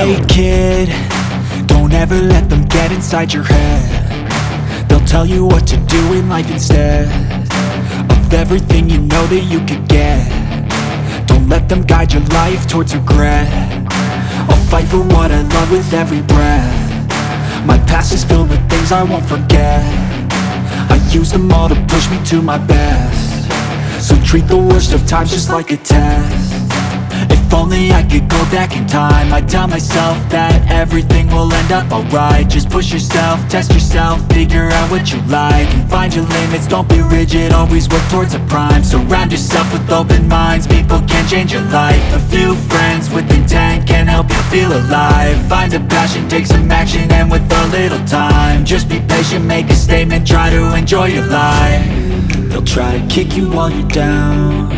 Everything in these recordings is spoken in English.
Hey kid, don't ever let them get inside your head. They'll tell you what to do in life instead of everything you know that you could get. Don't let them guide your life towards regret. I'll fight for what I love with every breath. My past is filled with things I won't forget. I use them all to push me to my best. So treat the worst of times just like a test. If only I could go back in time, I'd tell myself that everything will end up alright. Just push yourself, test yourself, figure out what you like, and find your limits, don't be rigid, always work towards a prime. Surround yourself with open minds, people can change your life. A few friends with intent can help you feel alive. Find a passion, take some action, and with a little time, just be patient, make a statement, try to enjoy your life. They'll try to kick you while you're down.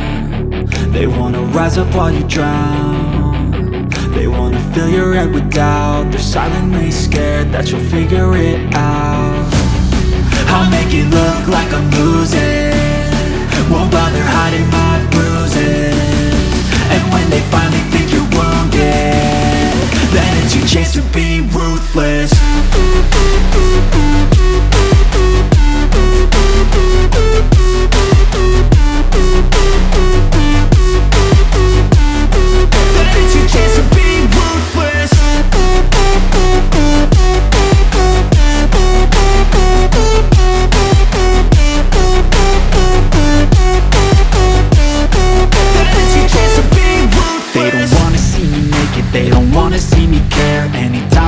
They wanna rise up while you drown. They wanna fill your head with doubt. They're silently scared that you'll figure it out. I'll make it look like I'm losing, won't bother hiding my bruises. And when they finally think you're wounded, then it's your chance to be ruthless.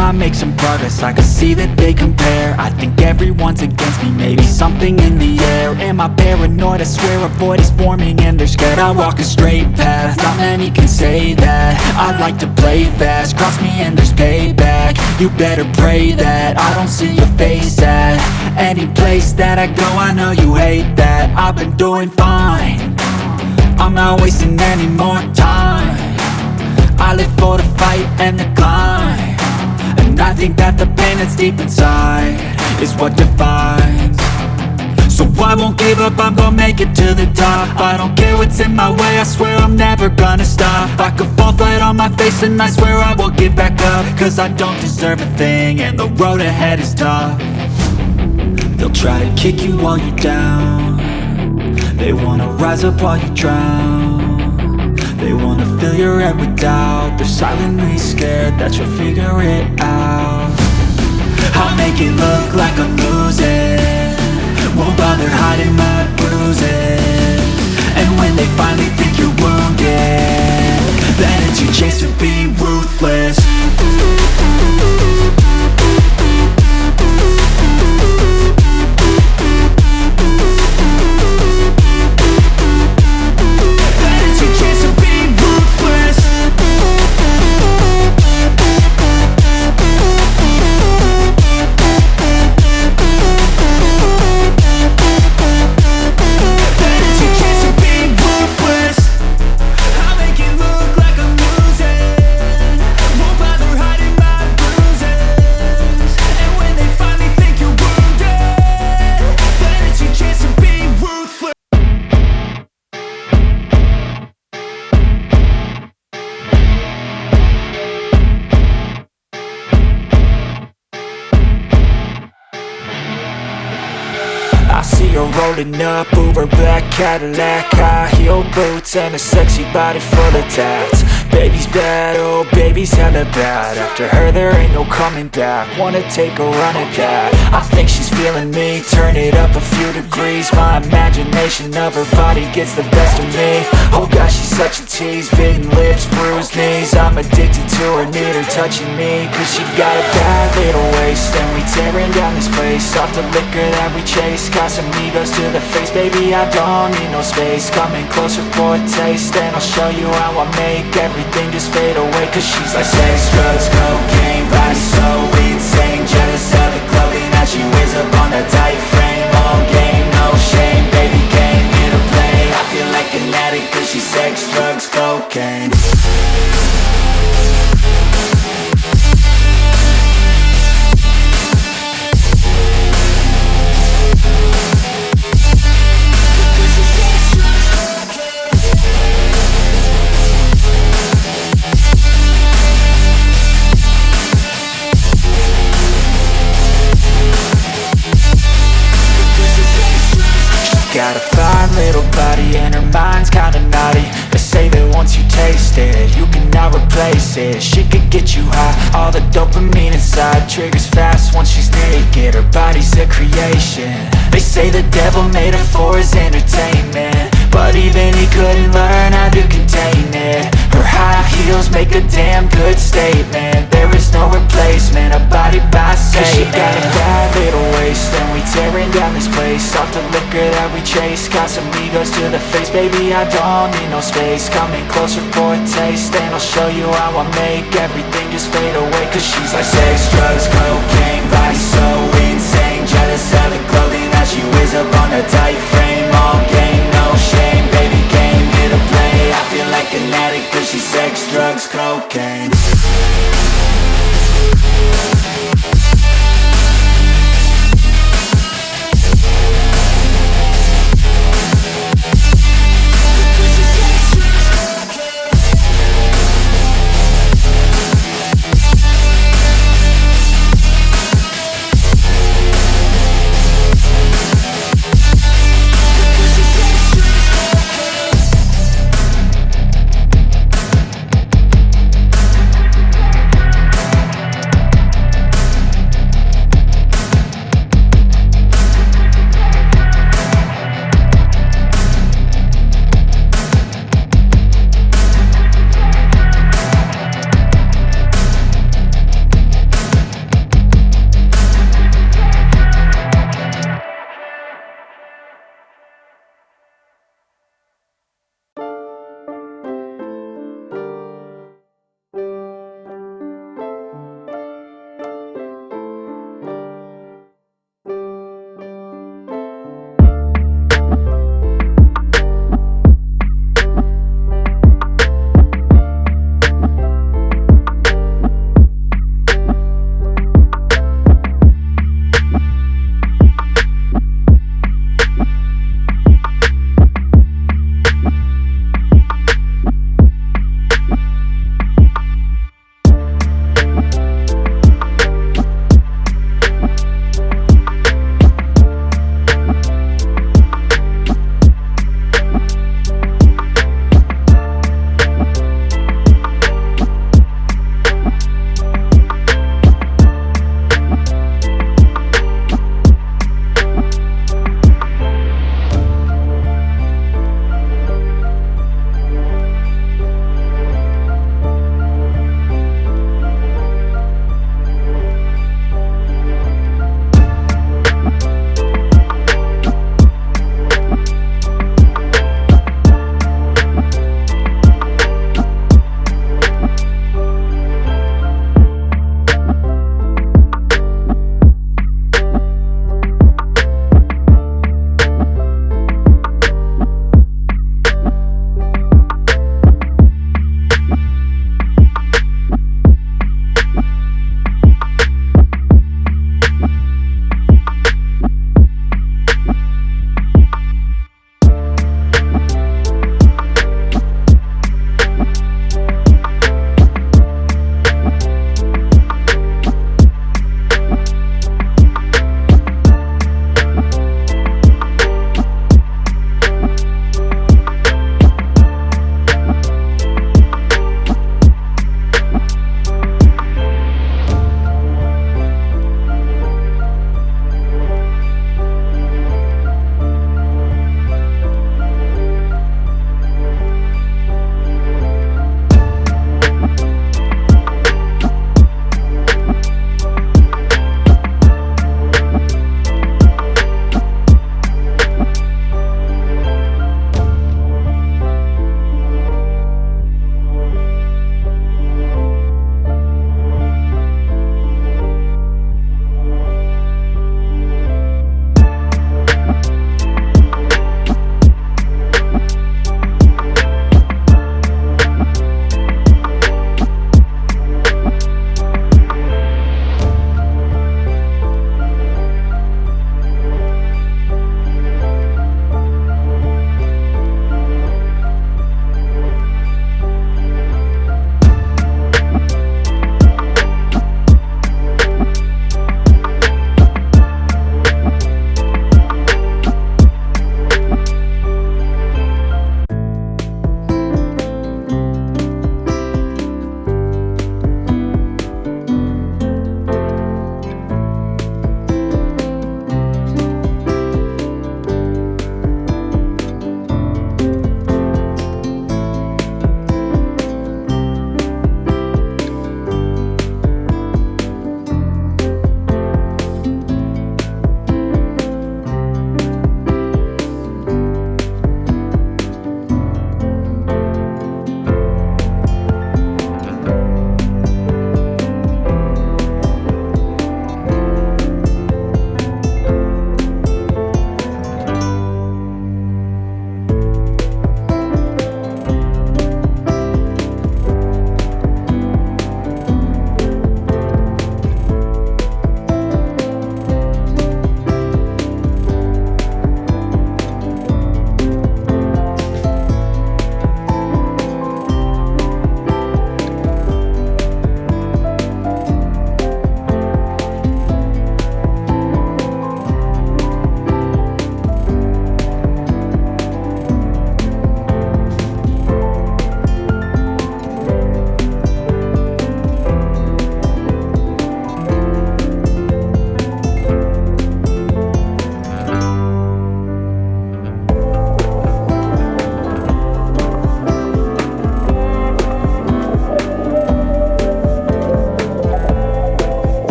I make some progress, I can see that they compare. I think everyone's against me, maybe something in the air. Am I paranoid? I swear a void is forming and they're scared. I walk a straight path, not many can say that. I like to play fast, cross me and there's payback. You better pray that I don't see your face at any place that I go. I know you hate that. I've been doing fine, I'm not wasting any more time. I live for the fight and the climb, and I think that the pain that's deep inside is what defines. So I won't give up, I'm gonna make it to the top. I don't care what's in my way, I swear I'm never gonna stop. I could fall flat on my face and I swear I will get back up, cause I don't deserve a thing and the road ahead is tough. They'll try to kick you while you're down. They wanna rise up while you drown. They wanna fill your head with doubt. They're silently scared that you'll figure it out. I'll make it look like I'm losing, won't bother hiding my bruises. And when they finally think you're wounded, then it's your chance to be ruthless. I see her rolling up, Uber black Cadillac, high heel boots and a sexy body full of tats. Baby's bad, oh baby's hella bad. After her there ain't no coming back. Wanna take a run at that. I think she's feeling me, turn it up a few degrees. My imagination of her body gets the best of me. Oh gosh, she's such a tease, bitten lips, bruised knees. I'm addicted to her, need her touching me, cause she got a bad little waist. And we tearing down this place, off the liquor that we chase. Casamigos to the face, baby I don't need no space. Coming closer for a taste, and I'll show you how I make everything just fade away. Cause she's like sex, drugs, cocaine, body so insane. Jealous of the clothing that she wears up on that tight frame. All game, no shame, baby came here to play. I feel like an addict cause she's sex, drugs, cocaine. body and her mind's kinda naughty. They say that once you taste it, you cannot replace it. She could get you high, all the dopamine inside triggers fast once she's naked. Her body's a creation. They say the devil made her for his entertainment, but even he couldn't learn how to contain it. Her high heels make a damn good statement. There is no replacement, a body by Satan. 'Cause she got a bad little waist, and we tearing down this place off the liquor that we chase. Got some egos to the face, baby, I don't need no space. Coming closer for a taste, and I'll show you how I make everything just fade away. 'Cause she's like sex, drugs, cocaine, body so insane. Jealous of the clothing that she wears up on her tight frame. All game, no shame, baby came here to play. I feel like an addict 'cause she's sex, drugs, cocaine.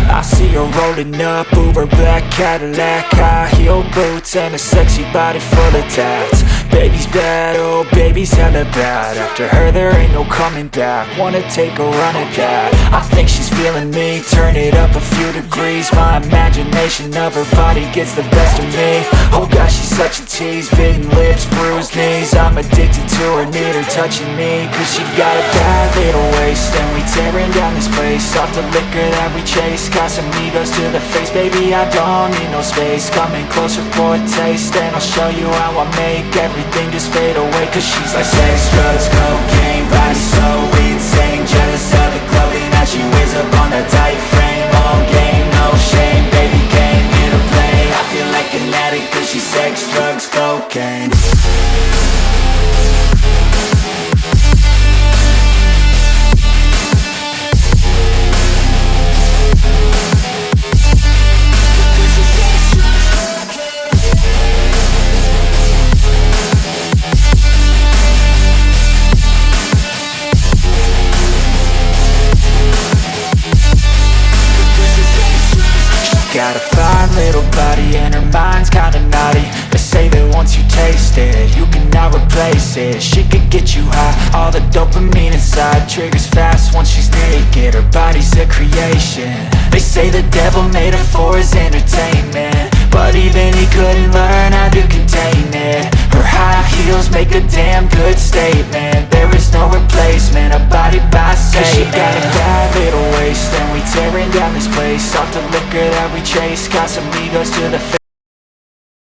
I see her rolling up, Uber black Cadillac, high heel boots and a sexy body full of tats. Baby's bad, oh baby's hella bad. After her there ain't no coming back. Wanna take a run at that. I think she's feeling me, turn it up a few degrees. My imagination of her body gets the best of me. Oh gosh, she's such a tease, bitten lips, bruised knees. I'm addicted to her, need her touching me. Cause she got a bad little waist, and we tearing down this place. Off the liquor that we chase, got some egos to the face. Baby, I don't need no space. Coming closer for a taste, and I'll show you how I make everything just fade away. Cause she's like sex, drugs, cocaine, body so insane. Jealous of the clothing that she wears up on that tight frame. All game, no shame, baby came here to play. I feel like an addict cause she's sex, drugs, cocaine. Got a fine little body and her mind's kinda naughty. They say that once you taste it, you cannot replace it. She could get you high, all the dopamine inside triggers fast once she's naked. Her body's a creation. They say the devil made her for his entertainment, but even he couldn't learn how to contain it. Her high heels make a damn good statement. There is no replacement, a body by Satan. Cause she got a bad little waist, and we tearing down this place. Off the liquor that we chase, got some egos to the face.